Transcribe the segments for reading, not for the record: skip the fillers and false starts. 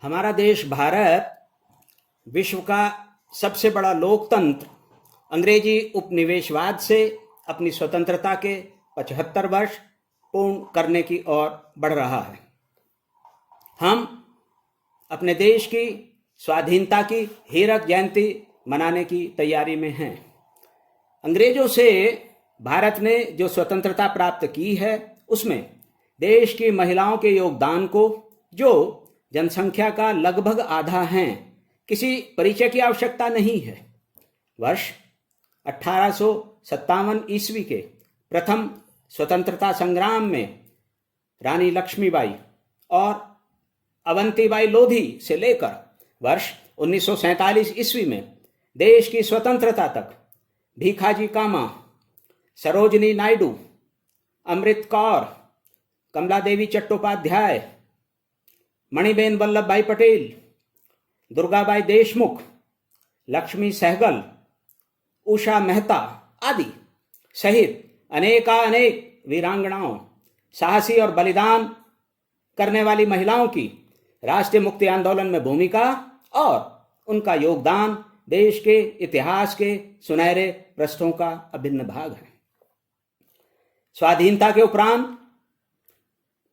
हमारा देश भारत विश्व का सबसे बड़ा लोकतंत्र अंग्रेजी उपनिवेशवाद से अपनी स्वतंत्रता के 75 वर्ष पूर्ण करने की ओर बढ़ रहा है। हम अपने देश की स्वाधीनता की हीरक जयंती मनाने की तैयारी में हैं। अंग्रेजों से भारत ने जो स्वतंत्रता प्राप्त की है उसमें देश की महिलाओं के योगदान को, जो जनसंख्या का लगभग आधा हैं, किसी परिचय की आवश्यकता नहीं है। वर्ष 1857 ईस्वी के प्रथम स्वतंत्रता संग्राम में रानी लक्ष्मीबाई और अवंतीबाई लोधी से लेकर वर्ष 1947 ईस्वी में देश की स्वतंत्रता तक भीखाजी कामा, सरोजिनी नायडू, अमृत कौर, कमला देवी चट्टोपाध्याय, मणिबेन वल्लभ भाई पटेल, दुर्गाबाई देशमुख, लक्ष्मी सहगल, उषा मेहता आदि सहित अनेक वीरांगनाओं, साहसी और बलिदान करने वाली महिलाओं की राष्ट्रीय मुक्ति आंदोलन में भूमिका और उनका योगदान देश के इतिहास के सुनहरे पृष्ठों का अभिन्न भाग है। स्वाधीनता के उपरांत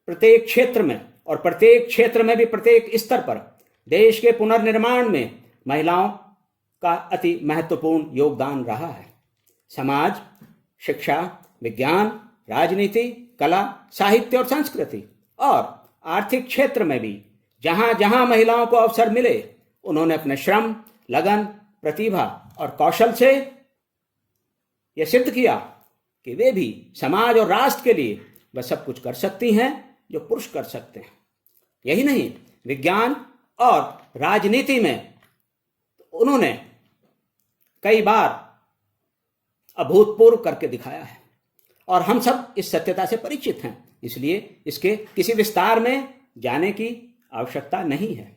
प्रत्येक क्षेत्र में भी प्रत्येक स्तर पर देश के पुनर्निर्माण में महिलाओं का अति महत्वपूर्ण योगदान रहा है। समाज, शिक्षा, विज्ञान, राजनीति, कला, साहित्य और संस्कृति और आर्थिक क्षेत्र में भी जहां जहां महिलाओं को अवसर मिले, उन्होंने अपने श्रम, लगन, प्रतिभा और कौशल से यह सिद्ध किया कि वे भी समाज और राष्ट्र के लिए वह सब कुछ कर सकती हैं जो पुरुष कर सकते हैं। यही नहीं, विज्ञान और राजनीति में उन्होंने कई बार अभूतपूर्व करके दिखाया है और हम सब इस सत्यता से परिचित हैं, इसलिए इसके किसी विस्तार में जाने की आवश्यकता नहीं है।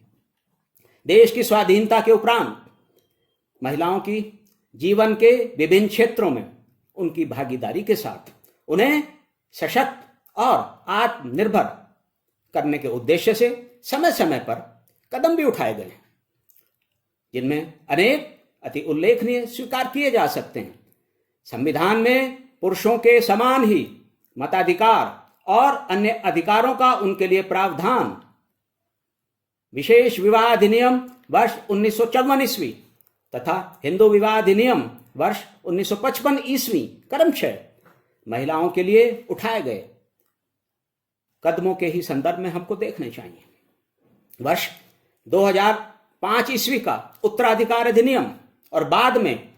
देश की स्वाधीनता के उपरांत महिलाओं की जीवन के विभिन्न क्षेत्रों में उनकी भागीदारी के साथ उन्हें सशक्त और आत्मनिर्भर करने के उद्देश्य से समय समय पर कदम भी उठाए गए, जिनमें अनेक अति उल्लेखनीय स्वीकार किए जा सकते हैं। संविधान में पुरुषों के समान ही मताधिकार और अन्य अधिकारों का उनके लिए प्रावधान, विशेष विवाह अधिनियम वर्ष 1954 ईस्वी तथा हिंदू विवाह अधिनियम वर्ष 1955 ईस्वी क्रमशः महिलाओं के लिए उठाए गए कदमों के ही संदर्भ में हमको देखने चाहिए। वर्ष 2005 ईस्वी का उत्तराधिकार अधिनियम और बाद में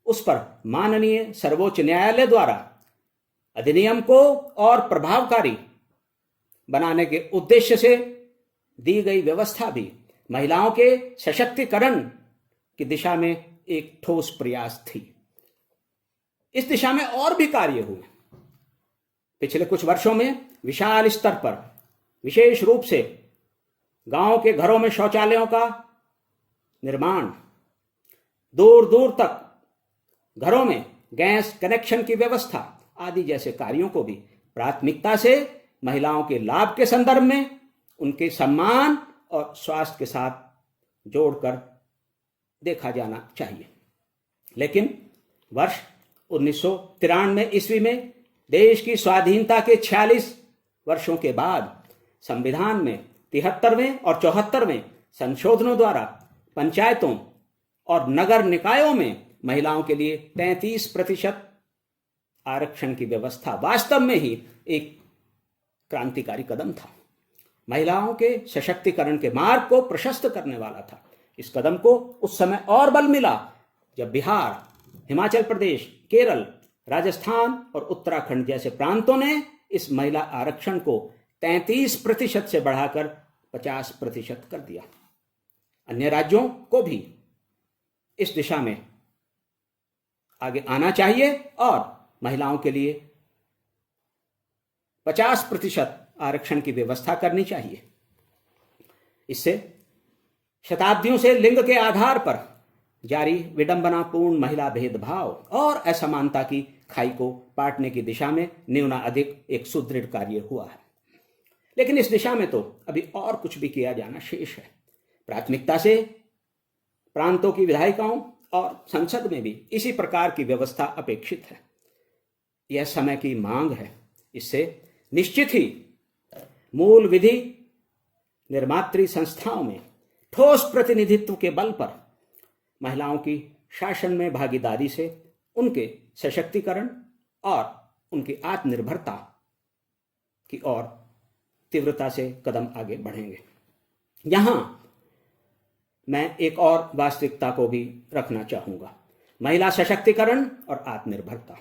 उस पर माननीय सर्वोच्च न्यायालय द्वारा अधिनियम को और प्रभावकारी बनाने के उद्देश्य से दी गई व्यवस्था भी महिलाओं के सशक्तिकरण की दिशा में एक ठोस प्रयास थी। इस दिशा में और भी कार्य हुए। पिछले कुछ वर्षों में विशाल स्तर पर, विशेष रूप से गांव के घरों में शौचालयों का निर्माण, दूर दूर तक घरों में गैस कनेक्शन की व्यवस्था आदि जैसे कार्यों को भी प्राथमिकता से महिलाओं के लाभ के संदर्भ में उनके सम्मान और स्वास्थ्य के साथ जोड़कर देखा जाना चाहिए। लेकिन वर्ष 1993 ईस्वी में देश की स्वाधीनता के 46 वर्षों के बाद संविधान में 73वें और 74वें संशोधनों द्वारा पंचायतों और नगर निकायों में महिलाओं के लिए 33% आरक्षण की व्यवस्था वास्तव में ही एक क्रांतिकारी कदम था। महिलाओं के सशक्तिकरण के मार्ग को प्रशस्त करने वाला था। इस कदम को उस समय और बल मिला जब बिहार, हिमाचल प्रदेश, केरल, राजस्थान और उत्तराखंड जैसे प्रांतों ने इस महिला आरक्षण को 33% से बढ़ाकर 50% कर दिया। अन्य राज्यों को भी इस दिशा में आगे आना चाहिए और महिलाओं के लिए 50% आरक्षण की व्यवस्था करनी चाहिए। इससे शताब्दियों से लिंग के आधार पर जारी विडंबनापूर्ण महिला भेदभाव और असमानता की खाई को पाटने की दिशा में न्यूनाधिक एक सुदृढ़ कार्य हुआ है। लेकिन इस दिशा में तो अभी और कुछ भी किया जाना शेष है। प्राथमिकता से प्रांतों की विधायिकाओं और संसद में भी इसी प्रकार की व्यवस्था अपेक्षित है। यह समय की मांग है। इससे निश्चित ही मूल विधि निर्मात्री संस्थाओं में ठोस प्रतिनिधित्व के बल पर महिलाओं की शासन में भागीदारी से उनके सशक्तिकरण और उनकी आत्मनिर्भरता की ओर तीव्रता से कदम आगे बढ़ेंगे। यहां मैं एक और वास्तविकता को भी रखना चाहूंगा। महिला सशक्तिकरण और आत्मनिर्भरता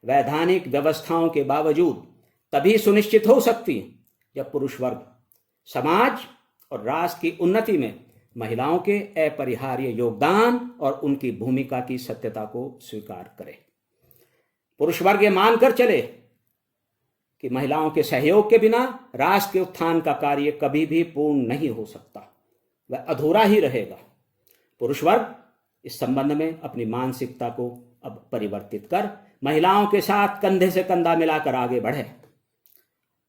वैधानिक व्यवस्थाओं के बावजूद तभी सुनिश्चित हो सकती है जब पुरुष वर्ग समाज और राष्ट्र की उन्नति में महिलाओं के अपरिहार्य योगदान और उनकी भूमिका की सत्यता को स्वीकार करे। पुरुष वर्ग ये मानकर चले कि महिलाओं के सहयोग के बिना राष्ट्र के उत्थान का कार्य कभी भी पूर्ण नहीं हो सकता, वह अधूरा ही रहेगा। पुरुष वर्ग इस संबंध में अपनी मानसिकता को अब परिवर्तित कर महिलाओं के साथ कंधे से कंधा मिलाकर आगे बढ़े।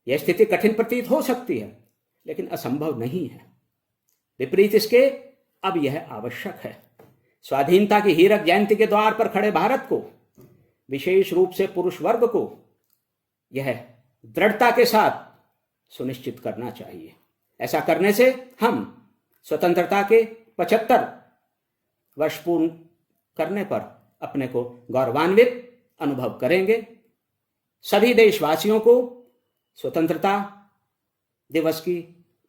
यह स्थिति कठिन प्रतीत हो सकती है, लेकिन असंभव नहीं है। विपरीत इसके अब यह आवश्यक है। स्वाधीनता की हीरक जयंती के द्वार पर खड़े भारत को, विशेष रूप से पुरुष वर्ग को, यह दृढ़ता के साथ सुनिश्चित करना चाहिए। ऐसा करने से हम स्वतंत्रता के 75 वर्ष पूर्ण करने पर अपने को गौरवान्वित अनुभव करेंगे। सभी देशवासियों को स्वतंत्रता दिवस की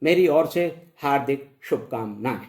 मेरी ओर से हार्दिक शुभकामनाएं।